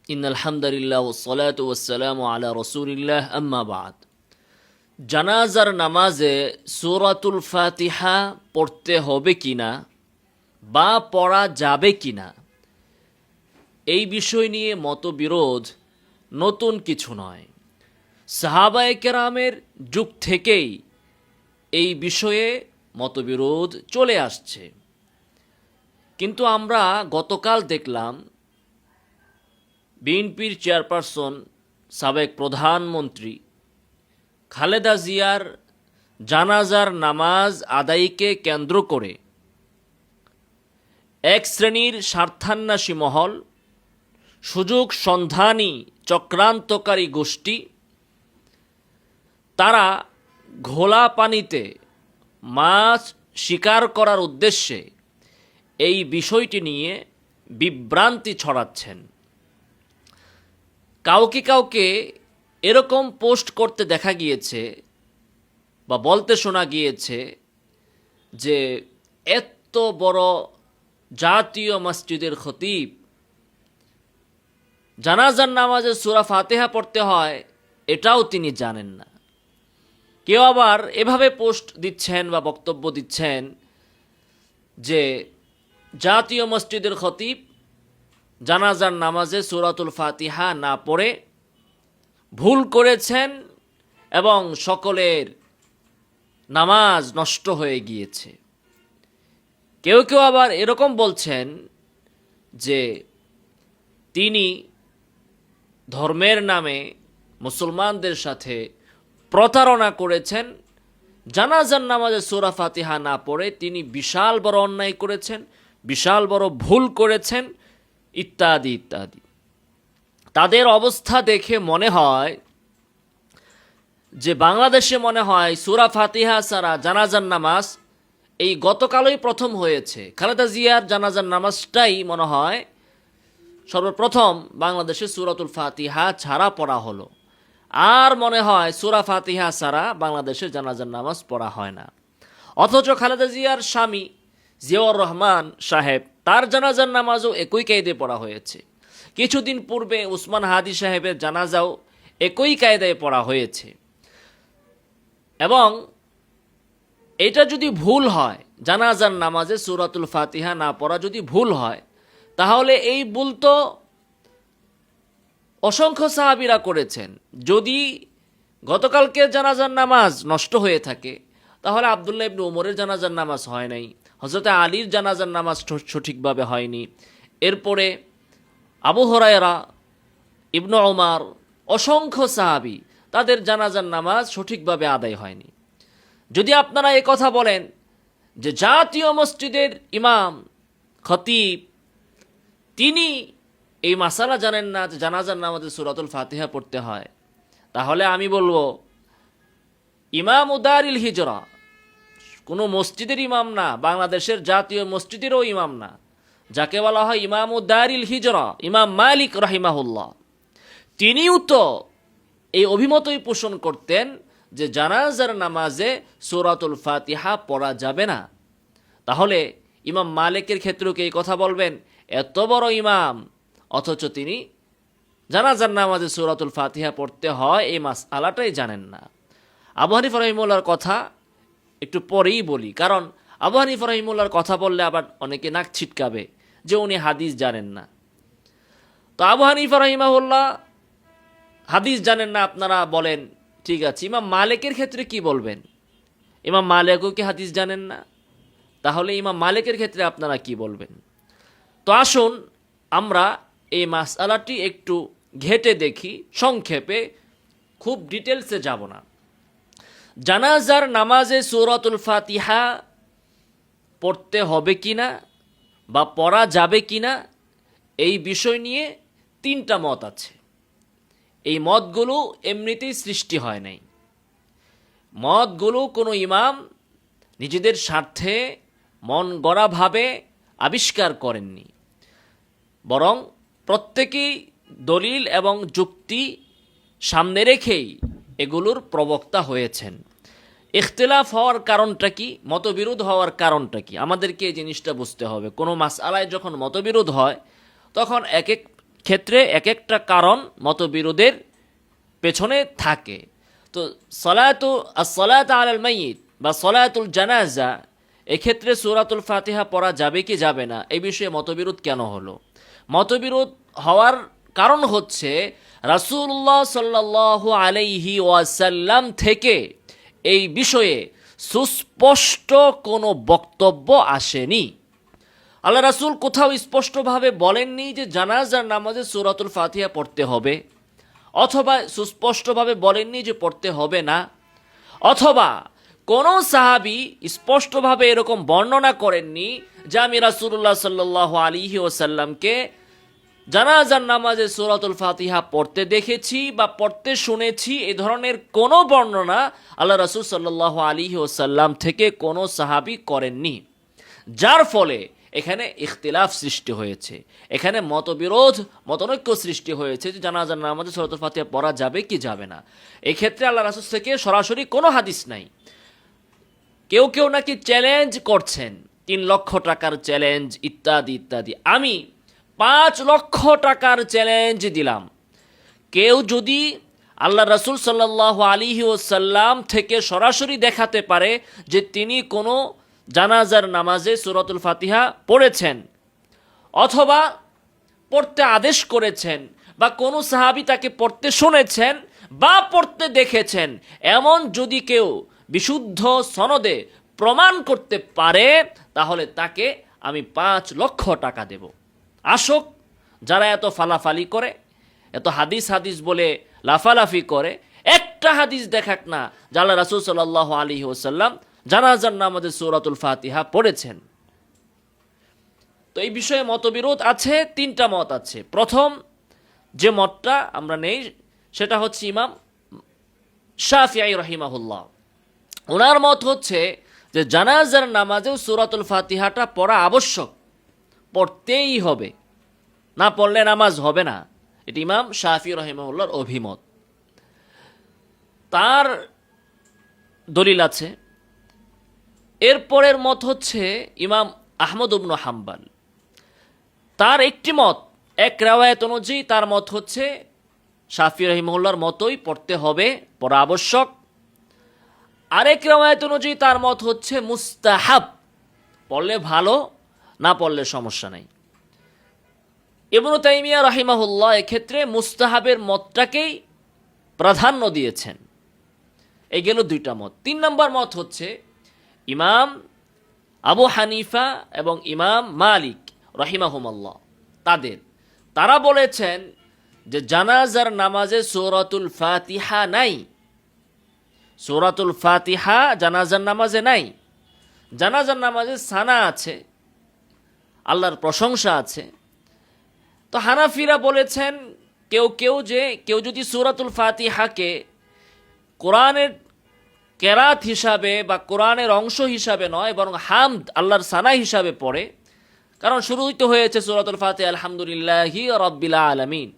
ইন্নাল হামদুলিল্লাহ ওয়াসসালাতু ওয়াসসালামু আলা রাসূলিল্লাহ আম্মা বাদ। জানাজার নামাজে সূরাতুল ফাতিহা পড়তে হবে কিনা বা পড়া যাবে কিনা, এই বিষয় নিয়ে মতবিরোধ নতুন কিছু নয়। সাহাবায়ে কেরামের যুগ থেকেই এই বিষয়ে মতবিরোধ চলে আসছে। কিন্তু আমরা গতকাল দেখলাম বিএনপির চেয়ারপারসন, সাবেক প্রধানমন্ত্রী খালেদা জিয়ার জানাজার নামাজ আদায়কে কেন্দ্র করে এক শ্রেণীর স্বার্থান্বেষী মহল, সুযোগ সন্ধানী চক্রান্তকারী গোষ্ঠী, তারা ঘোলা পানিতে মাছ শিকার করার উদ্দেশ্যে এই বিষয়টি নিয়ে বিভ্রান্তি ছড়াচ্ছেন। কাউকে কাউকে এরকম পোস্ট করতে দেখা গিয়েছে বা বলতে শোনা গিয়েছে যে এত বড় জাতীয় মসজিদের খতিব জানাজার নামাজে সূরা ফাতিহা পড়তে হয় এটাও তিনি জানেন না। কেউ আবার এভাবে পোস্ট দিচ্ছেন বা বক্তব্য দিচ্ছেন যে জাতীয় মসজিদের খতিব জানাজার নামাজে সূরাতুল ফাতিহা না পড়ে ভুল করেছেন এবং সকলের নামাজ নষ্ট হয়ে গিয়েছে। কেউ কেউ আবার এরকম বলছেন যে তিনি ধর্মের নামে মুসলমানদের সাথে প্রতারণা করেছেন, জানাজার নামাজে সূরা ফাতিহা না পড়ে তিনি বিশাল বড় অন্যায় করেছেন, বিশাল বড় ভুল করেছেন, ইত্যাদি ইত্যাদি। তাদের অবস্থা দেখে মনে হয় যে বাংলাদেশে মনে হয় সূরা ফাতিহা ছাড়া জানাজার নামাজ এই গতকালই প্রথম হয়েছে। খালেদা জিয়ার জানাজার নামাজটাই মনে হয় সর্বপ্রথম বাংলাদেশে সূরাতুল ফাতিহা ছাড়া পড়া হলো। আর মনে হয় সূরা ফাতিহা ছাড়া বাংলাদেশে জানাজার নামাজ পড়া হয় না। অথচ খালেদা জিয়ার স্বামী জিয়াউর রহমান সাহেব, তার জানাজার নামাজও একই কায়দায় পড়া হয়েছে। কিছুদিন পূর্বে উসমান হাদি সাহেবের জানাজাও একই কায়দায় পড়া হয়েছে। এবং এটা যদি ভুল হয়, জানাজার নামাজে সূরাতুল ফাতিহা না পড়া যদি ভুল হয়, তাহলে এই ভুল তো অসংখ্য সাহাবীরা করেছেন। যদি গতকালকে জানাজার নামাজ নষ্ট হয়ে থাকে, তাহলে আব্দুল্লাহ ইবনে উমরের জানাজার নামাজ হয় নাই, হযরত আলীর জানাজার নামাজ সঠিকভাবে হয়নি, এরপরে আবু হুরায়রা, ইবনে ওমর, অসংখ্য সাহাবী, তাদের জানাজার নামাজ সঠিকভাবে আদায় হয়নি। যদি আপনারা এই কথা বলেন যে জাতীয় মসজিদের ইমাম খতিব তিনি এই মাসালা জানেন না যে জানাজার নামাজে সূরাতুল ফাতিহা পড়তে হয়, তাহলে আমি বলবো ইমাম উদারিল হিজরা কোনো মসজিদের ইমাম না, বাংলাদেশের জাতীয় মসজিদেরও ইমাম না, যাকে বলা হয় ইমাম উদারিল হিজরা, ইমাম মালিক রাহিমাহুল্লাহ, তিনিও তো এই অভিমতই পোষণ করতেন যে জানাজার নামাজে সূরাতুল ফাতিহা পড়া যাবে না। তাহলে ইমাম মালিকের ক্ষেত্রেও কি এই কথা বলবেন? এত বড় ইমাম, অথচ তিনি জানাজার নামাজে সূরাতুল ফাতিহা পড়তে হয় এই মাসআলাটাই জানেন না। আবু হানিফা রাহিমাহুল্লাহর কথা একটু পরেই বলি, কারণ আবু হানিফা রাহিমাহুল্লাহর কথা বললে আবার অনেকে নাক ছিটকাবে যে উনি হাদিস জানেন না। তো আবু হানিফা রাহিমাহুল্লাহ হাদিস জানেন না আপনারা বলেন, ঠিক আছে। ইমাম মালিকের ক্ষেত্রে কি বলবেন? ইমাম মালিকও কি হাদিস জানেন না? তাহলে ইমাম মালিকের ক্ষেত্রে আপনারা কি বলবেন? তো আসুন আমরা এই মাসআলাটি একটু ঘেঁটে দেখি সংক্ষেপে, খুব ডিটেলসে যাব না। জানাজার নামাজে সূরাতুল ফাতিহা পড়তে হবে কিনা বা পড়া যাবে কিনা, এই বিষয় নিয়ে তিনটা মত আছে। এই মতগুলো এমনিতেই সৃষ্টি হয় নাই। মতগুলো কোনো ইমাম নিজেদের স্বার্থে মন গড়াভাবে আবিষ্কার করেননি, বরং প্রত্যেকেই দলিল এবং যুক্তি সামনে রেখেই এগুলোর প্রবক্তা হয়েছেন। ইখতিলাফ হওয়ার কারণটা কি, মতবিরোধ হওয়ার কারণটা কি, আমাদেরকে এই জিনিসটা বুঝতে হবে। কোনো মাসআলায় যখন মতবিরোধ হয় তখন এক এক ক্ষেত্রে এক একটা কারণ মতবিরোধের পেছনে থাকে। তো সলাত আলাল মাইয়িত বা সলাতুল জানাজা, এক্ষেত্রে সূরাতুল ফাতিহা পড়া যাবে কি যাবে না, এই বিষয়ে মতবিরোধ কেন হলো? মতবিরোধ হওয়ার কারণ হচ্ছে রাসূলুল্লাহ সাল্লাল্লাহু আলাইহি ওয়াসাল্লাম থেকে এই বিষয়ে সুস্পষ্ট কোনো বক্তব্য আসেনি। আল্লাহ রাসূল কোথাও স্পষ্টভাবে বলেননি যে জানাজার নামাজে সূরাতুল ফাতিহা পড়তে হবে, অথবা সুস্পষ্টভাবে বলেননি যে পড়তে হবে না, অথবা কোনো সাহাবী স্পষ্টভাবে এরকম বর্ণনা করেননি যে আমি রাসূলুল্লাহ সাল্লাল্লাহু আলাইহি ওয়াসাল্লামকে জানাজার নামাজে সূরাতুল ফাতিহা পড়তে দেখেছি বা পড়তে শুনেছি। এই ধরনের কোনো বর্ণনা আল্লাহ রাসূল সাল্লাল্লাহু আলাইহি ওয়াসাল্লাম থেকে কোনো সাহাবী করেননি, যার ফলে এখানে ইখতিলাফ সৃষ্টি হয়েছে, এখানে মতবিরোধ মতনৈক্য সৃষ্টি হয়েছে যে জানাজার নামাজে সূরাতুল ফাতিহা পড়া যাবে কি যাবে না। এই ক্ষেত্রে আল্লাহ রাসূল থেকে সরাসরি কোনো হাদিস নাই। কেউ কেউ নাকি চ্যালেঞ্জ করছেন, 3 লক্ষ টাকার চ্যালেঞ্জ ইত্যাদি ইত্যাদি। আমি 5 লক্ষ টাকার চ্যালেঞ্জ দিলাম, কেউ যদি আল্লাহ রাসূল সাল্লাল্লাহু আলাইহি ওয়াসাল্লাম থেকে সরাসরি দেখাতে পারে যে তিনি কোনো জানাজার নামাজে সূরাতুল ফাতিহা পড়েছেন, অথবা পড়তে আদেশ করেছেন, বা কোনো সাহাবী তাকে পড়তে শুনেছেন বা পড়তে দেখেছেন, এমন যদি কেউ বিশুদ্ধ সনদে প্রমাণ করতে পারে, তাহলে তাকে আমি 5 লক্ষ টাকা দেব। আসুক, যারা এত ফালাফালি করে, এত হাদিস হাদিস বলে লাফালাফি করে, একটা হাদিস দেখাক না যে আল্লাহ রাসূল সাল্লাল্লাহু আলাইহি ওয়াসাল্লাম জানাজার নামাজে সূরাতুল ফাতিহা পড়েছেন। তো এই বিষয়ে মতবিরোধ আছে, 3টা মত আছে। প্রথম যে মতটা আমরা নেই সেটা হচ্ছে ইমাম শাফিঈ রাহিমাহুল্লাহ। ওনার মত হচ্ছে যে জানাজার নামাজেও সূরাতুল ফাতিহাটা পড়া আবশ্যক, পড়তেই হবে, না পড়লে নামাজ হবে না। এটি ইমাম শাফিঈ রাহিমাহুল্লাহর অভিমত। তার দলিল আছে। এরপরের মত হচ্ছে ইমাম আহমদ ইবনে হাম্বল। তার একটি মত, এক রিওয়ায়াত অনুযায়ী তার মত হচ্ছে শাফিঈ রাহিমাহুল্লাহর মতই পড়তে হবে, পড়া আবশ্যক। আরেক রিওয়ায়াত অনুযায়ী তার মত হচ্ছে মুস্তাহাব, পড়লে ভালো, না পড়লে সমস্যা নেই। ইবনে তাইমিয়া রাহিমাহুল্লাহ এক্ষেত্রে মুস্তাহাবের মতটাকেই প্রাধান্য দিয়েছেন। এই গেল 2টা মত। 3 নম্বর মত হচ্ছে ইমাম আবু হানিফা এবং ইমাম মালিক রাহিমাহুমাল্লাহ তারা বলেছেন যে জানাজার নামাজে সূরাতুল ফাতিহা নাই, সূরাতুল ফাতিহা জানাজার নামাজে নাই। জানাজার নামাজে সানা আছে, আল্লাহর প্রশংসা আছে। তো হানাফিরা বলেছেন কেউ যদি সূরাতুল ফাতিহাকে কোরআনের কেরাত হিসাবে বা কোরআনের অংশ হিসাবে নয়, বরং হামদ আল্লাহর সানা হিসাবে পড়ে, কারণ শুরুই তো হয়েছে সূরাতুল ফাতিহা আলহামদুলিল্লাহি রাব্বিল আলামিন।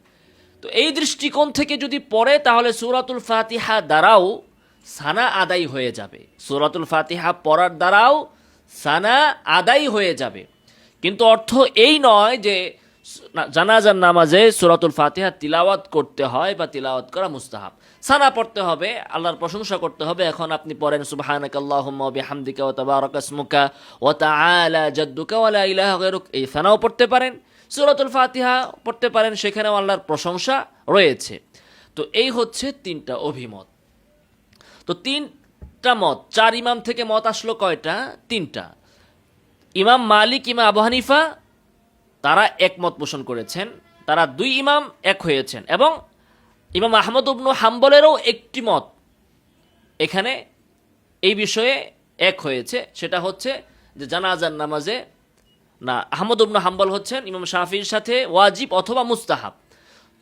তো এই দৃষ্টিকোণ থেকে যদি পড়ে, তাহলে সূরাতুল ফাতিহা দ্বারাও সানা আদায় হয়ে যাবে, সূরাতুল ফাতিহা পড়ার দ্বারাও সানা আদায় হয়ে যাবে। কিন্তু অর্থ এই নয় যে জানাজার নামাজে সূরাতুল ফাতিহা তিলাওয়াত করতে হয় বা তিলাওয়াত করা মুস্তাহাব। সানা পড়তে হবে, আল্লাহর প্রশংসা করতে হবে। এখন আপনি পড়েন সুবহানাকাল্লাহুম্মা ওয়া বিহামদিকা ওয়া তাবারাকা ইসমুকা ওয়া তাআলা জাদ্দুকা ওয়া লা ইলাহা গায়রুক, এই সানাও পড়তে পারেন। সূরাতুল ফাতিহা পড়তে পারেন, সেখানেও আল্লাহর প্রশংসা রয়েছে। তো এই হচ্ছে 3টা অভিমত। তো 3টা মত, 4 ইমাম থেকে মত আসলো কয়টা? 3টা। ইমাম মালিক, ইমাম আবু হানিফা তারা একমত পোষণ করেছেন, তারা 2 ইমাম এক হয়েছেন, এবং ইমাম আহমদ ইবনে হাম্বলেরও একটি মত এখানে এই বিষয়ে এক হয়েছে। সেটা হচ্ছে যে জানাজার নামাজে না, আহমদ ইবনে হাম্বল হচ্ছেন ইমাম শাফিঈর সাথে ওয়াজিব অথবা মুস্তাহাব।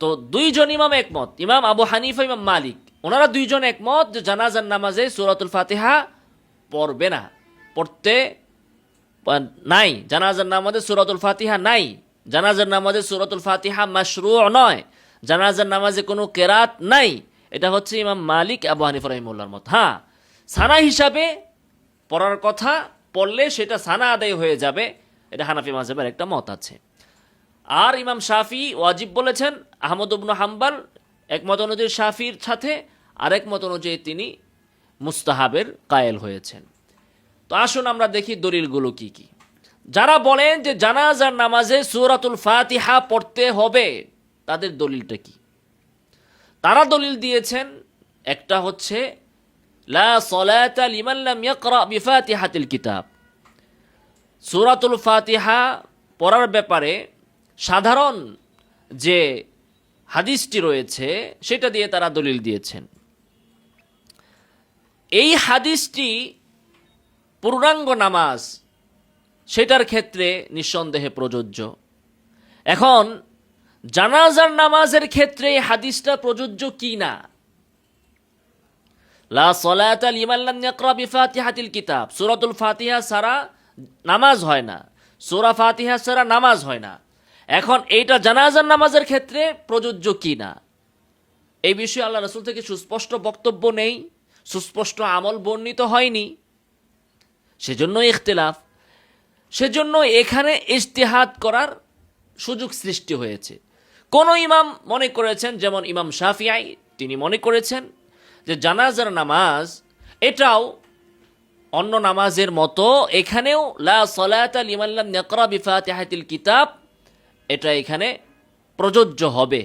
তো 2 জন ইমাম একমত, ইমাম আবু হানিফা, ইমাম মালিক, ওনারা 2 জন একমত যে জানাজার নামাজে সূরাতুল ফাতিহা পড়বে না, পড়তে নাই। জানাজার নামাজে সূরাতুল ফাতিহা নাই, জানাজার নামাজে সূরাতুল ফাতিহা মাশরু' নয়, জানাজার নামাজে কোনো কেরাত নাই। এটা হচ্ছে ইমাম মালিক, আবু হানিফা রাহিমাহুল্লাহর মত। হ্যাঁ, সানা হিসাবে পড়ার কথা, পড়লে সেটা সানা আদায় হয়ে যাবে, এটা হানাফি মাযহাবের একটা মত আছে। আর ইমাম শাফি ওয়াজিব বলেছেন, আহমদ ইবনে হাম্বল একমত অনুযায়ী শাফির সাথে, আরেক মত অনুযায়ী তিনি মুস্তাহাবের কায়েল হয়েছেন। তো আসুন আমরা দেখি দলিলগুলো কি কি। যারা বলেন যে জানাজার নামাজে সূরাতুল ফাতিহা পড়তে হবে, তাদের দলিলটা কি? তারা দলিল দিয়েছেন, একটা হচ্ছে লা সলাতা লিমান লাম ইয়াকরা বিফাতিহাতিল কিতাব। সূরাতুল ফাতিহা পড়ার ব্যাপারে সাধারণ যে হাদিসটি রয়েছে সেটা দিয়ে তারা দলিল দিয়েছেন। এই হাদিসটি পূর্ণাঙ্গ নামাজ সেটার ক্ষেত্রে নিঃসন্দেহে প্রযোজ্য। এখন জানাজার নামাজের ক্ষেত্রে এই হাদিসটা প্রযোজ্য কি না? লা সলাতা লিমান লাম ইয়াকরা বিফাতিহাতিল কিতাব, সূরাতুল ফাতিহা ছাড়া নামাজ হয় না, সূরা ফাতিহা ছাড়া নামাজ হয় না। এখন এইটা জানাজার নামাজের ক্ষেত্রে প্রযোজ্য কি না, এই বিষয়ে আল্লাহ রাসূল থেকে সুস্পষ্ট বক্তব্য নেই, সুস্পষ্ট আমল বর্ণিত হয়নি, সেজন্য ইখতিলাফ। সেজন্য এখানে ইজতিহাদ করার সুযোগ সৃষ্টি হয়েছে। কোন ইমাম মনে করেছেন, যেমন ইমাম শাফিঈ, তিনি মনে করেছেন যে জানাজার নামাজ এটাও অন্য নামাজের মতো, এখানেও লা সলাতা লিমান লাম ইয়াকরা বিফাতিহাতিল কিতাব এটা এখানে প্রযোজ্য হবে।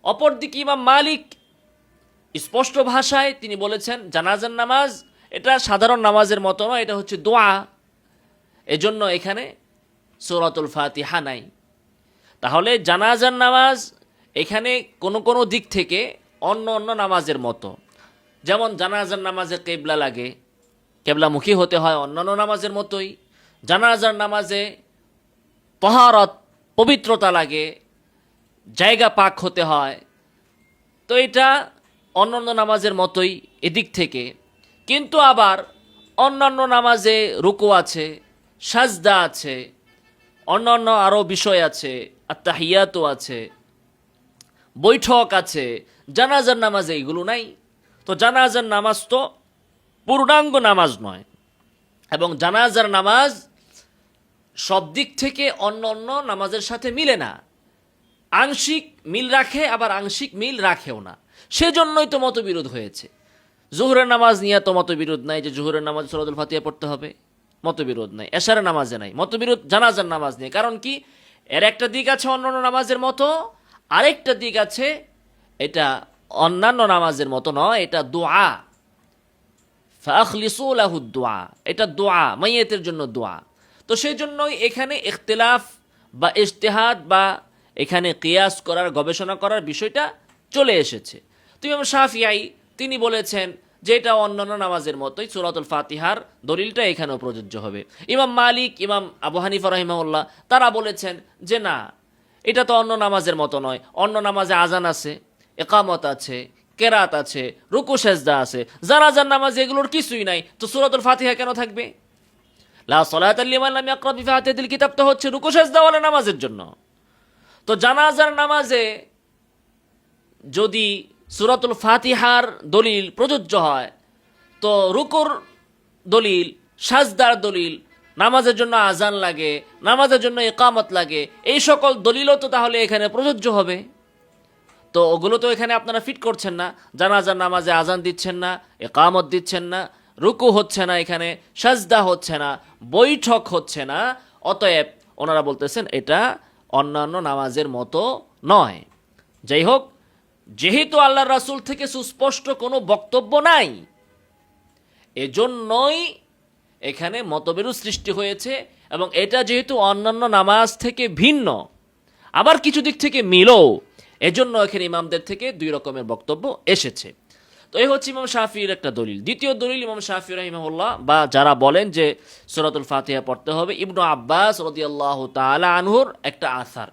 অপরদিকে ইমাম মালিক স্পষ্ট ভাষায় তিনি বলেছেন জানাজার নামাজ এটা সাধারণ নামাজের মতো নয়, এটা হচ্ছে দোয়া, এজন্য এখানে সূরাতুল ফাতিহা নাই। তাহলে জানাজার নামাজ এখানে কোনো দিক থেকে অন্য অন্য নামাজের মতো, যেমন জানাজার নামাজে কিবলা লাগে, কিবলামুখী হতে হয়, অন্যান্য নামাজের মতোই। জানাজার নামাজে তাহারাত পবিত্রতা লাগে, জায়গা পাক হতে হয়, তো এটা অন্যান্য নামাজের মতোই এদিক থেকে। কিন্তু আবার অন্যান্য নামাজে রুকু আছে, সাজদা আছে, অন্যান্য আরও বিষয় আছে, আত্তাহিয়াতও আছে, বৈঠক আছে। জানাজার নামাজে এইগুলো নাই। তো জানাজার নামাজ তো পূর্ণাঙ্গ নামাজ নয়, এবং জানাজার নামাজ সব দিক থেকে অন্য অন্য নামাজের সাথে মিলে না, আংশিক মিল রাখে আবার আংশিক মিল রাখেও না। সেজন্যই তো মতবিরোধ হয়েছে। জোহরের নামাজ নিয়ে তো মতবিরোধ নাই যে জোহরের নামাজ সূরাতুল ফাতিহা পড়তে হবে, মতবিরোধ নাই। এশারের নামাজে নাই মতবিরোধ, জানাজার নামাজ নিয়ে। কারণ কি, এর একটা দিক আছে অন্যান্য নামাজের মতো, আরেকটা দিক আছে এটা অন্যান্য নামাজের মতো নয়, এটা দোয়া, ফাখলিসু লাহু দোয়া, এটা দোয়া, মাইয়াতের জন্য দোয়া। তো সেই জন্যই এখানে ইখতিলাফ বা ইজতিহাদ বা এখানে কিয়াস করার, গবেষণা করার বিষয়টা চলে এসেছে। তো ইমাম শাফিঈ তিনি বলেছেন যে এটা অন্যান্য নামাজের মতোই, সূরাতুল ফাতিহার দলিলটা এখানেও প্রযোজ্য হবে। ইমাম মালিক, ইমাম আবু হানিফা রাহিমাহুল্লাহ তারা বলেছেন যে না, এটা তো অন্য নামাজের মতো নয়। অন্য নামাজে আজান আছে, ইকামত আছে, কেরাত আছে, রুকু সেজদা আছে। জানাজার নামাজে এগুলোর কিছুই নাই, তো সূরাতুল ফাতিহা কেন থাকবে? লা সলাতা লিমান লাম ইয়াকরা বিফাতিহাতিল কিতাব তো হচ্ছে রুকু সেজদা ওয়ালা নামাজের জন্য। তো জানাজার নামাজে যদি সূরাতুল ফাতিহার দলিল প্রযোজ্য হয়, তো রুকুর দলিল, সাজদার দলিল, নামাজের জন্য আজান লাগে, নামাজের জন্য ইকামত লাগে, এই সকল দলিলও তো তাহলে এখানে প্রযোজ্য হবে। তো ওগুলো তো এখানে আপনারা ফিট করছেন না। জানাজার নামাজে আজান দিচ্ছেন না, ইকামত দিচ্ছেন না, রুকু হচ্ছে না, এখানে সাজদা হচ্ছে না, বৈঠক হচ্ছে না। অতএব ওনারা বলতেছেন এটা অন্যান্য নামাজের মতো নয়। যাই হোক, যেহেতু আল্লাহর রাসূল থেকে সুস্পষ্ট কোনো বক্তব্য নাই, এজন্যই এখানে মতবিরোধ সৃষ্টি হয়েছে। এবং এটা যেহেতু অন্যান্য নামাজ থেকে ভিন্ন, আবার কিছু দিক থেকে মিলও, এজন্য এখানে ইমামদের থেকে দুই রকমের বক্তব্য এসেছে। তো এই হচ্ছে ইমাম শাফিঈর একটা দলিল। দ্বিতীয় দলিল ইমাম শাফিঈ রাহিমাহুল্লাহ বা যারা বলেন যে সূরাতুল ফাতিহা পড়তে হবে, ইবনু আব্বাস রাদিয়াল্লাহু তাআলা আনহুর একটা আসার।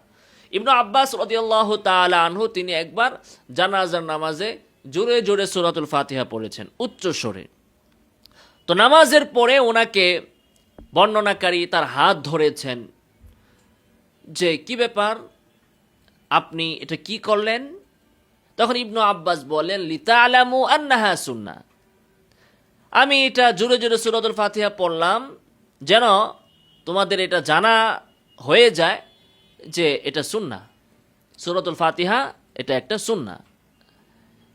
ইবনু আব্বাস রাদিয়াল্লাহু তাআলা আনহু তিনি একবার জানাজার নামাজে জোরে জোরে সূরাতুল ফাতিহা পড়েছেন, উচ্চ স্বরে। তো নামাজের পরে ওনাকে বর্ণনাকারী তার হাত ধরেছেন যে কি ব্যাপার, আপনি এটা কি করলেন? তখন ইবনু আব্বাস বলেন লিতাআলামু আন্নাহা সুন্নাহ, আমি এটা জোরে জোরে সূরাতুল ফাতিহা পড়লাম যেন তোমাদের এটা জানা হয়ে যায় যে এটা সুন্নাহ, সূরাতুল ফাতিহা এটা একটা সুন্নাহ।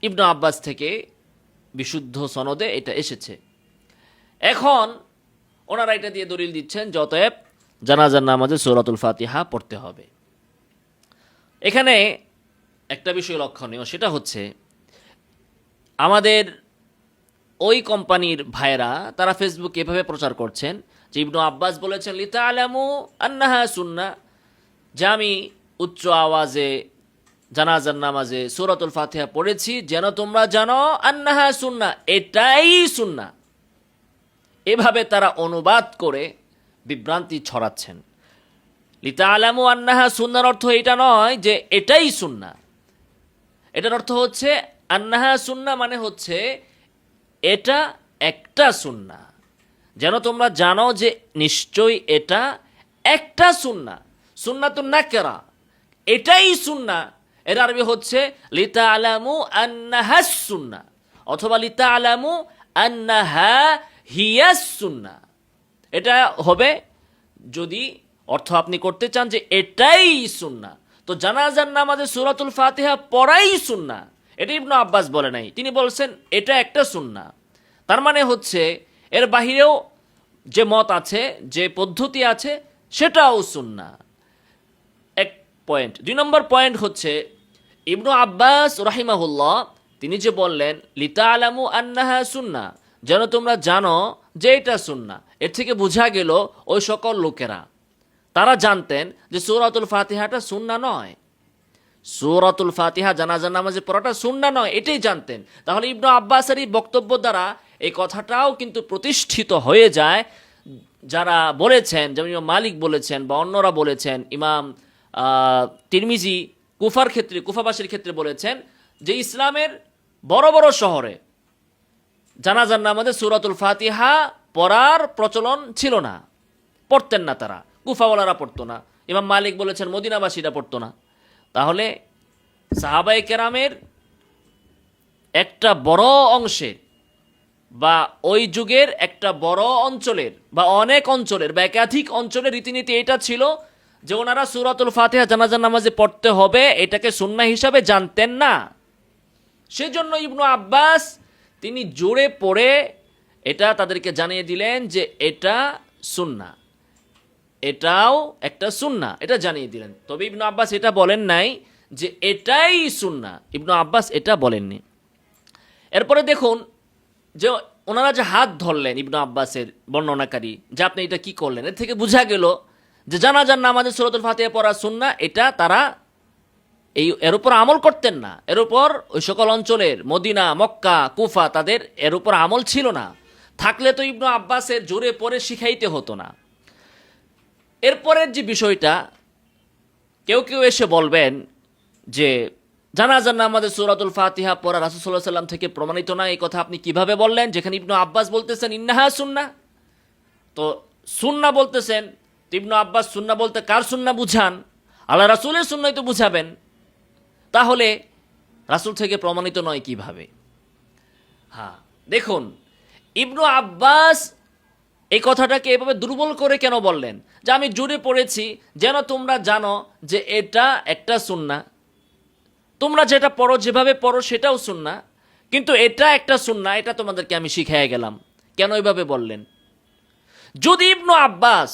ইবনু আব্বাস থেকে বিশুদ্ধ সনদে এটা এসেছে। এখন ওনারা এটা দিয়ে দলিল দিচ্ছেন যে অতএব জানাজার নামাজে সূরাতুল ফাতিহা পড়তে হবে। এখানে একটা বিষয় লক্ষণীয়, সেটা হচ্ছে আমাদের ওই কোম্পানির ভাইরা তারা ফেসবুকে এভাবে প্রচার করছেন যে ইবনু আব্বাস বলেছেন লিতাআলামু আন্নাহা সুন্নাহ, যে আমি উচ্চ আওয়াজে জানাজার নামাজে সূরাতুল ফাতিহা পড়েছি যেন তোমরা জানো আন্নাহা সুন্নাহ, এটাই সুন্নাহ। এভাবে তারা অনুবাদ করে বিভ্রান্তি ছড়াচ্ছেন। লিতাআলামু আন্নাহা সুন্নাহর অর্থ এটা নয় যে এটাই সুন্নাহ। এটার অর্থ হচ্ছে আন্নাহা সুন্নাহ মানে হচ্ছে এটা একটা সুন্নাহ, যেন তোমরা জানো যে নিশ্চয়ই এটা একটা সুন্নাহ। সুন্নাতুন নাকেরা, এটাই সুন্নাহ, এর আরবি হচ্ছে লিতাআলামু আন্নাহাস সুন্নাহ অথবা লিতাআলামু আন্নাহা হিয়াস সুন্নাহ। এটা হবে যদি অর্থ আপনি করতে চান যে এটাই সুন্নাহ, তো জানাজার নামাজে সূরাতুল ফাতিহা পড়াই সুন্নাহ। এটা ইবনু আব্বাস বলে নাই, তিনি বলছেন এটা একটা সুন্নাহ। তার মানে হচ্ছে এর বাহিরেও যে মত আছে, যে পদ্ধতি আছে, সেটাও সুন্নাহ। এক পয়েন্ট। 2 নম্বর পয়েন্ট হচ্ছে ইবনু আব্বাস রাহিমাহুল্লাহ তিনি যে বললেন লিতাআলামু আন্নাহা সুন্নাহ, যেন তোমরা জানো যে এটা সুন্নাহ, এর থেকে বোঝা গেল ওই সকল লোকেরা তারা জানতেন যে সূরাতুল ফাতিহাটা সুন্নাহ নয়, সূরাতুল ফাতিহা জানাজার নামাজে পড়াটা সুন্নাহ নয়, এটাই জানতেন। তাহলে ইবনু আব্বাসের এই বক্তব্য দ্বারা এই কথাটাও কিন্তু প্রতিষ্ঠিত হয়ে যায়। যারা বলেছেন, যেমন ইমাম মালিক বলেছেন বা অন্যরা বলেছেন, ইমাম তিরমিজি কুফাবাসীর ক্ষেত্রে বলেছেন যে ইসলামের বড় বড় শহরে জানাজার নামাজে সূরাতুল ফাতিহা পড়ার প্রচলন ছিল না, পড়তেন না তারা, কুফাওয়ালারা পড়তো না। ইমাম মালিক বলেছেন মদিনাবাসীরা পড়তো না। তাহলে সাহাবায়ে কেরামের একটা বড় অংশের বা ওই যুগের একটা বড় অঞ্চলের বা অনেক অঞ্চলের বা একাধিক অঞ্চলের রীতিনীতি এটা ছিল যে ওনারা সূরাতুল ফাতিহা জানাজার নামাজে পড়তে হবে, এটাকে সুন্নাহ হিসাবে জানতেন না। সেজন্য ইবনু আব্বাস তিনি জোরে পড়ে এটা তাদেরকে জানিয়ে দিলেন যে এটা সুন্নাহ, এটাও একটা সুন্নাহ, এটা জানিয়ে দিলেন। তবে ইবনু আব্বাস এটা বলেন নাই যে এটাই সুন্নাহ, ইবনু আব্বাস এটা বলেননি। এরপরে দেখুন যে ওনারা যে হাত ধরলেন ইবনু আব্বাসের বর্ণনাকারী, যে আপনি এটা কি করলেন, এর থেকে বোঝা গেল যে জানাজার নামাজে সূরাতুল ফাতিহা পড়া সুন্নাহ, এটা তারা এর উপর আমল করতেন না। এর উপর ওই সকল অঞ্চলের মদিনা, মক্কা, কুফা তাদের এর উপর আমল ছিল না। থাকলে তো ইবনু আব্বাসের জোরে পড়ে শিখাইতে হতো না। এরপরের যে বিষয়টা, কেউ কেউ এসে বলবেন যে জানাজার নামাজে সূরাতুল ফাতিহা পড়া রাসূল সাল্লাল্লাহু আলাইহি ওয়াসাল্লাম থেকে প্রমাণিত না, এই কথা আপনি কিভাবে বললেন, যেখানে ইবনু আব্বাস বলতেছেন ইন্নাহা সুন্নাহ। তো সুন্নাহ বলতেছেন, ইবনু আব্বাস সুন্নাহ বলতে কার সুন্নাহ বুঝান? আল্লাহ রাসূলের সুন্নাহই তো বুঝাবেন। তাহলে রাসূল থেকে প্রমাণিত নয় কিভাবে? হ্যাঁ, দেখুন ইবনু আব্বাস এই কথাটাকে এভাবে দুর্বল করে কেন বললেন যে আমি জোরে পড়েছি যেন তোমরা জানো যে এটা একটা সুন্নাহ, তোমরা যেটা পড়ো যেভাবে পড়ো সেটাও সুন্নাহ, কিন্তু এটা একটা সুন্নাহ, এটা তোমাদেরকে আমি শিখিয়ে গেলাম। কেন এইভাবে বললেন? যদি ইবনু আব্বাস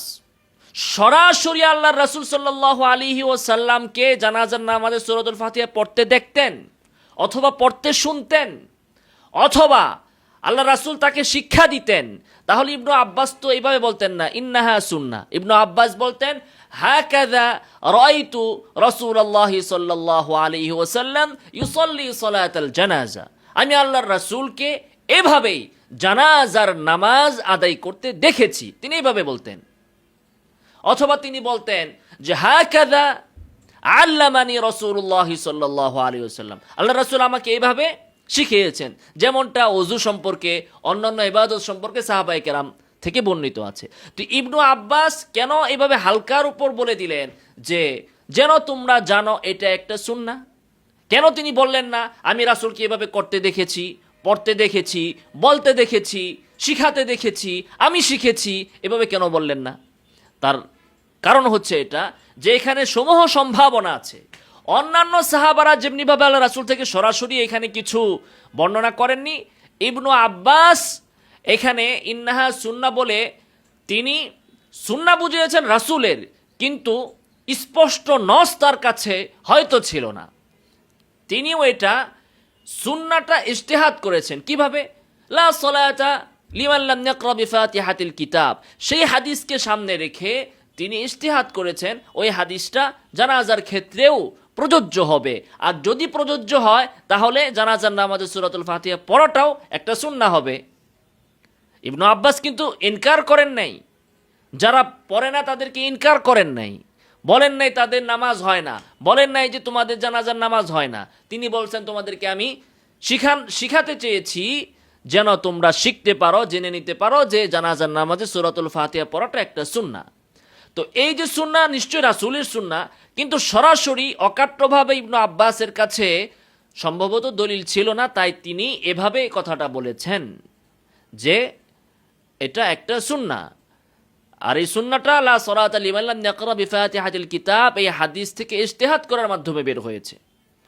সরাসরি আল্লাহর রাসূল সাল্লাল্লাহু আলাইহি ওয়াসাল্লামকে জানাজার নামাজে সূরাতুল ফাতিহা পড়তে দেখতেন অথবা পড়তে শুনতেন অথবা আল্লাহ রাসূল তাকে শিক্ষা দিতেন, তাহলে ইবনু আব্বাস তো এইভাবে বলতেন না ইন্নাহা সুন্নাহ। ইবনু আব্বাস বলতেন হাকাযা রাআইতু রাসূলুল্লাহি সাল্লাল্লাহু আলাইহি ওয়াসাল্লাম ইউসাল্লি সালাতাল জানাজা, আমি আল্লাহর রাসূলকে এভাবেই জানাজার নামাজ আদায় করতে দেখেছি, তিনি এইভাবে বলতেন। অথবা তিনি বলতেন যে হাকাযা আল্লামানি রাসূলুল্লাহি সাল্লাল্লাহু আলাইহি ওয়াসাল্লাম, আল্লাহর রাসূল আমাকে এইভাবে শিখিয়েছেন, যেমনটা ওযু সম্পর্কে, অন্যান্য ইবাদত সম্পর্কে সাহাবায়ে কেরাম থেকে বর্ণিত আছে। তো ইবনু আব্বাস কেন এইভাবে হালকার উপর বলে দিলেন যে যেন তোমরা জানো এটা একটা সুন্নাহ? কেন তিনি বললেন না আমি রাসূলকে এভাবে করতে দেখেছি, পড়তে দেখেছি, বলতে দেখেছি, শিখাতে দেখেছি, আমি শিখেছি, এভাবে কেন বললেন না? তার কারণ হচ্ছে এটা যে এখানে সমূহ সম্ভাবনা আছে। অন্যান্য সাহাবারা যেমনিভাবে আল্লাহ রাসূল থেকে সরাসরি এখানে কিছু বর্ণনা করেননি, ইবনু আব্বাস এখানে ইন্নাহা সুন্নাহ বলে তিনি সুন্নাহ বুঝিয়েছেন রাসূলের, কিন্তু স্পষ্ট নস তার কাছে হয়তো ছিল না। তিনিও এটা সুন্নাহটা ইজতিহাদ করেছেন। কিভাবে? লা সলাতা লিমান লাম ইয়াকরা বিফাতিহাতিল কিতাব, সেই হাদিসকে সামনে রেখে তিনি ইজতিহাদ করেছেন ওই হাদিসটা জানাজার ক্ষেত্রেও প্রযোজ্য হবে, আর যদি প্রযোজ্য হয় তাহলে জানাজার নামাজে সূরাতুল ফাতিহা পড়াটাও একটা সুন্নাহ হবে। ইবনু আব্বাস কিন্তু ইনকার করেন নাই, যারা পড়ে না তাদেরকে ইনকার করেন নাই, বলেন নাই তাদের নামাজ হয় না, বলেন নাই যে তোমাদের জানাজার নামাজ হয় না। তিনি বলছেন তোমাদেরকে আমি শিখাতে চেয়েছি যেন তোমরা শিখতে পারো, জেনে নিতে পারো যে জানাজার নামাজে সূরাতুল ফাতিহা পড়াটা একটা সুন্নাহ। তো এই যে সুন্নাহ নিশ্চয়ই রাসূলের সুন্নাহ, কিন্তু সরাসরি অকাট্যভাবে ইবনু আব্বাসের কাছে সম্ভবত দলিল ছিল না, তাই তিনি এভাবে কথাটা বলেছেন যে এটা একটা সুন্নাহ। আর এই সুন্নাহটা লা সলাতা লিমান লাম ইয়াকরা বিফাতিহাতিল কিতাব এই হাদিস থেকে ইজতিহাদ করার মাধ্যমে বের হয়েছে,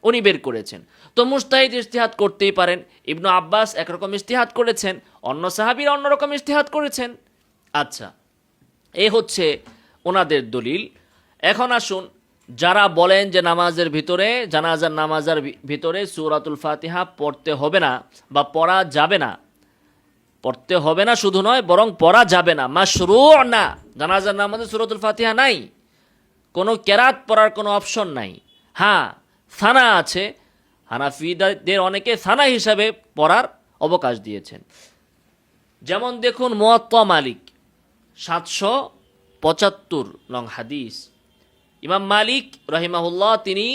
উনি বের করেছেন। তো মুজতাহিদ ইজতিহাদ করতেই পারেন। ইবনু আব্বাস একরকম ইজতিহাদ করেছেন, অন্য সাহাবীরা অন্যরকম ইজতিহাদ করেছেন। আচ্ছা, এই হচ্ছে ওনাদের দলিল। এখন আসুন, যারা বলেন যে নামাজের ভিতরে, জানাজার নামাজের ভিতরে সূরাতুল ফাতিহা পড়তে হবে না বা পড়া যাবে না, পড়তে হবে না শুধু নয় বরং পড়া যাবে না, মাশরু' না, জানাজার নামাজে সূরাতুল ফাতিহা নাই, কোনো কেরাত পড়ার কোনো অপশন নাই। হ্যাঁ, সানা আছে, হানাফিদের অনেকে সানা হিসাবে পড়ার অবকাশ দিয়েছেন। যেমন দেখুন মুয়াত্তা মালিক 775 নং হাদিস, ইমাম মালিক রাহিমাহুল্লাহ তিনি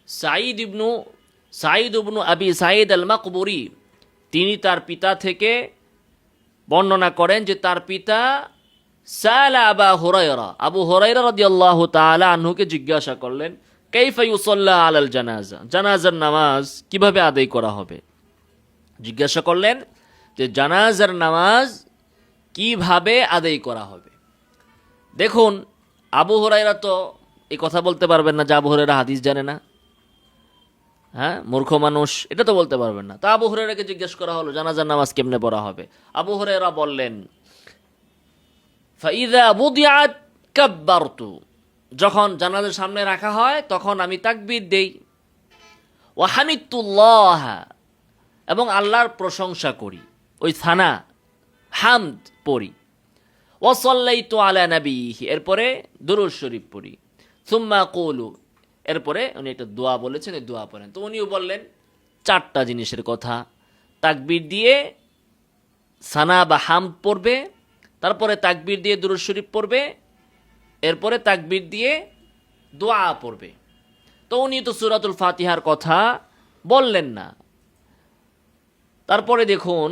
সাঈদ ইবনু আবি সাঈদ আল মাকবুরি, তিনি তার পিতা থেকে বর্ণনা করেন যে তার পিতা সালা আবু হুরায়রা রাদিয়াল্লাহু তাআলা আনহুকে জিজ্ঞাসা করলেন, কাইফা ইউসাল্লা আলাল জানাজা, জানাজার নামাজ কিভাবে আদায় করা হবে। জিজ্ঞাসা করলেন যে জানাজার নামাজ কিভাবে আদায় করা হবে। দেখুন, আবু হুরায়রা তো এই কথা বলতে পারবেন না যে আবু হুরায়রা হাদিস জানে না, হ্যাঁ, মূর্খ মানুষ, এটা তো বলতে পারবেন না। তা আবু হুরায়রাকে জিজ্ঞেস করা হলো জানাজার নামাজ কেমনে পড়া হবে। আবু হুরায়রা বললেন, ফাইযা বুদিআত কাব্বারতু, যখন জানাজার সামনে রাখা হয় তখন আমি তাকবীর দেই, ওয়া হামিদতুল্লাহ, এবং আল্লাহর প্রশংসা করি, ওই সানা হামদ পড়ি, ওয়া সাল্লাইতু আলা নবিহি, এরপরে দুরূদ শরীফ পড়ি, সুম্মা কুলু, এরপরে উনি একটা দোয়া বলেছেন, এই দোয়া পড়েন। তো উনিও বললেন 4টা জিনিসের কথা, তাকবীর দিয়ে সানা বা হামদ পড়বে, তারপরে তাকবীর দিয়ে দুরূদ শরীফ পড়বে, এরপরে তাকবীর দিয়ে দোয়া পড়বে। তো উনি তো সূরাতুল ফাতিহার কথা বললেন না। তারপরে দেখুন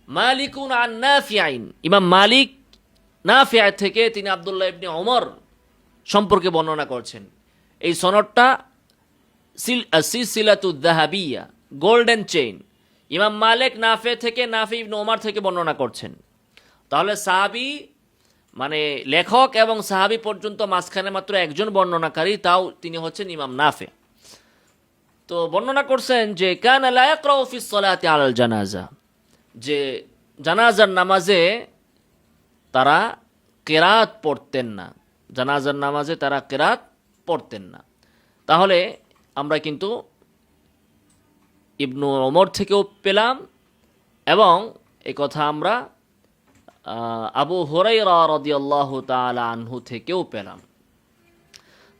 মালিকুন আন নাফিআইন, ইমাম মালিক নাফি' থেকে তিনি আব্দুল্লাহ ইবনে ওমর সম্পর্কে বর্ণনা করছেন। এই সনদটা সিলসিলাতুদ যাহাবিয়া, গোল্ডেন চেইন। ইমাম মালিক নাফি থেকে, নাফি ইবনে ওমর থেকে বর্ণনা করছেন। তাহলে সাহাবী মানে লেখক এবং সাহাবী পর্যন্ত মাঝখানে মাত্র একজন বর্ণনাকারী, তাও তিনি হচ্ছেন ইমাম নাফি। তো বর্ণনা করছেন যে কানা লা ইয়াকরাউ ফিস সালাতি আলাল জানাজা, যে জানাজার নামাজে তারা কেরাত পড়তেন না, জানাজার নামাজে তারা কেরাত পড়তেন না। তাহলে আমরা কিন্তু ইবনু ওমর থেকেও পেলাম এবং এই কথা আমরা আবু হুরায়রা রাদিয়াল্লাহু তাআলা আনহু থেকেও পেলাম।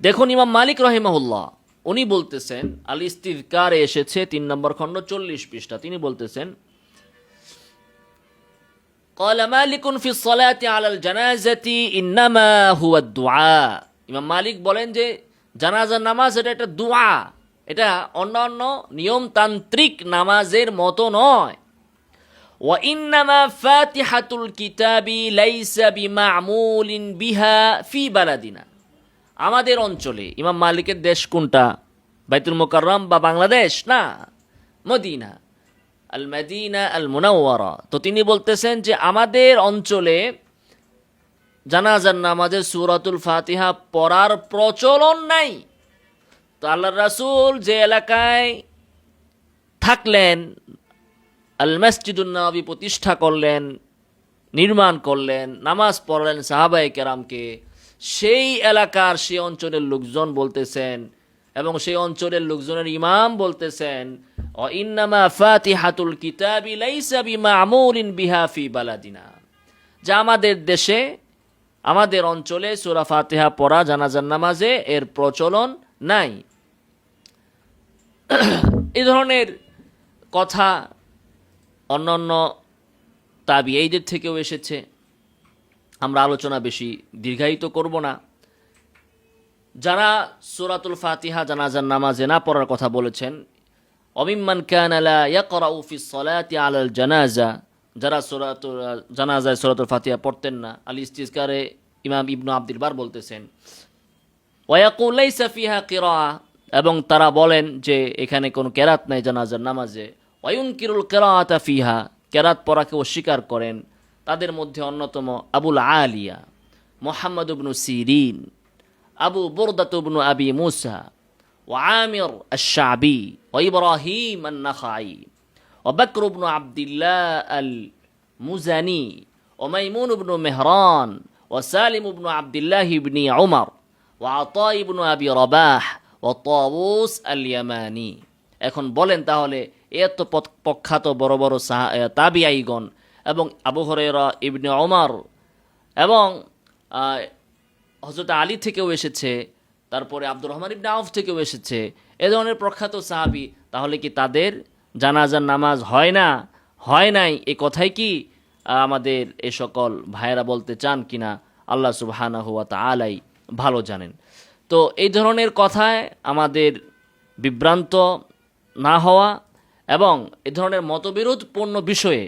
দেখুন ইমাম মালিক রাহিমাহুল্লাহ উনি বলতেছেন, আল ইস্তিযকারে এসেছে 3 নম্বর খণ্ড 40 পৃষ্ঠা, তিনি বলতেছেন, قال مالك في الصلاة على الجنازة إنما هو الدعاء, ইমাম মালিক বলেন যে জানাজার নামাজ এটা একটা দোয়া, এটা অন্যান্য নিয়মতান্ত্রিক নামাজের মতো নয়। وإنما فاتحة الكتاب ليس بمعمول بها في بلدنا, আমাদের অঞ্চলে, ইমাম মালিকের দেশ কোনটা? বাইতুল মুকাররম বা বাংলাদেশ না, মদিনা, আল মদিনা আল মুনাওয়ারা। তো তিনি বলতেছেন যে আমাদের অঞ্চলে জানাজার নামাজে সূরাতুল ফাতিহা পড়ার প্রচলন নাই। তো আল্লাহর রাসূল যে এলাকায় থাকলেন, আল মসজিদুন নববী প্রতিষ্ঠা করলেন, নির্মাণ করলেন, নামাজ পড়লেন সাহাবায়ে কেরামকে, সেই এলাকার সেই অঞ্চলের লোকজন বলতেছেন এবং সেই অঞ্চলের লোকজনের ইমাম বলতেছেন, ইন্নামা ফাতিহাতুল কিতাবি লাইসা বিমামুরিন বিহা ফি বালাদিনা, যা আমাদের দেশে, আমাদের অঞ্চলে সূরা ফাতিহা পড়া জানাজার নামাজে এর প্রচলন নাই। এই ধরনের কথা অন্যান্য তাবিঈদের থেকেও এসেছে। আমরা আলোচনা বেশি দীর্ঘায়িত করব না। যারা সূরাতুল ফাতিহা জানাজার নামাজে না পড়ার কথা বলেছেন, অমিম্মান কানা লা ইয়াকরাউ ফিস সালাতি আলাল জানাজা, যারা জানাজায় সূরাতুল ফাতিহা পড়তেন না, আল ইস্তিজকারে ইমাম ইবনু আব্দুল বার বলতেছেন, ওয়া ইয়াকুল লাইসা ফিহা কিরাআ, এবং তারা বলেন যে এখানে কোনো কেরাত নাই জানাজার নামাজে, ওয়া ইউনকিরুল কিরাআতা ফিহা, কেরাত পড়াকে অস্বীকার করেন। তাদের মধ্যে অন্যতম আবুল আলিয়া, মুহাম্মদ ইবনু সিরিন, আবু বুরদাত ইবনু আবি মুসা, ওয়া আমির আশ-শাবি, ওয়া ইব্রাহিম আন-নাখাই, ওয়া বকর ইবনু আব্দুল্লাহ আল-মুজানি, ওয়া মাইমুন ইবনু মেহরান, ওয়া সালিম ইবনু আব্দুল্লাহ ইবনি উমর, ওয়া আতা ইবনু আবি রাবাহ, ওয়া তাউস আল-ইয়ামানি। এখন বলেন তাহলে এত প্রখ্যাত বড় বড় তাবিঈগণ এবং আবু হুরায়রা, ইবনে ওমর এবং হযরত আলী থেকেও এসেছে, তারপরে আব্দুর রহমান ইবনে আউফ থেকেও এসেছে, এ ধরনের প্রখ্যাত সাহাবী, তাহলে কি তাদের জানাজার নামাজ হয় না, হয় নাই, এ কথাই কি আমাদের এ সকল ভাইয়েরা বলতে চান কিনা আল্লাহ সুবহানাহু ওয়া তাআলাই ভালো জানেন। তো এই ধরনের কথায় আমাদের বিভ্রান্ত না হওয়া এবং এ ধরনের মতবিরোধপূর্ণ বিষয়ে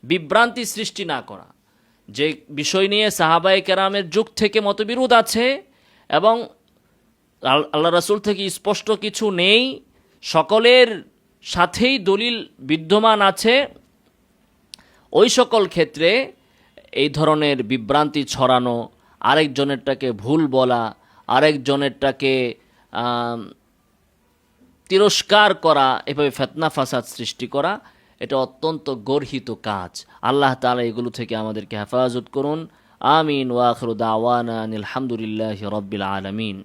বিভ্রান্তি সৃষ্টি না করা। যে বিষয় নিয়ে সাহাবায়ে কেরামের যুগ থেকে মতবিরোধ আছে এবং আল্লাহ রাসূল থেকে স্পষ্ট কিছু নেই, সকলের সাথেই দলিল বিদ্যমান আছে, ওই সকল ক্ষেত্রে এই ধরনের বিভ্রান্তি ছড়ানো, আরেকজনেরটাকে ভুল বলা, আরেকজনেরটাকে তিরস্কার করা, এভাবে ফিতনা ফাসাদ সৃষ্টি করা, এটা অত্যন্ত গর্হিত কাজ। আল্লাহ তাআলা এগুলো থেকে আমাদেরকে হেফাজত করুন। আমিন ওয়া আখিরু দাওয়ানা আনিল হামদুলিল্লাহি রাব্বিল আলামিন।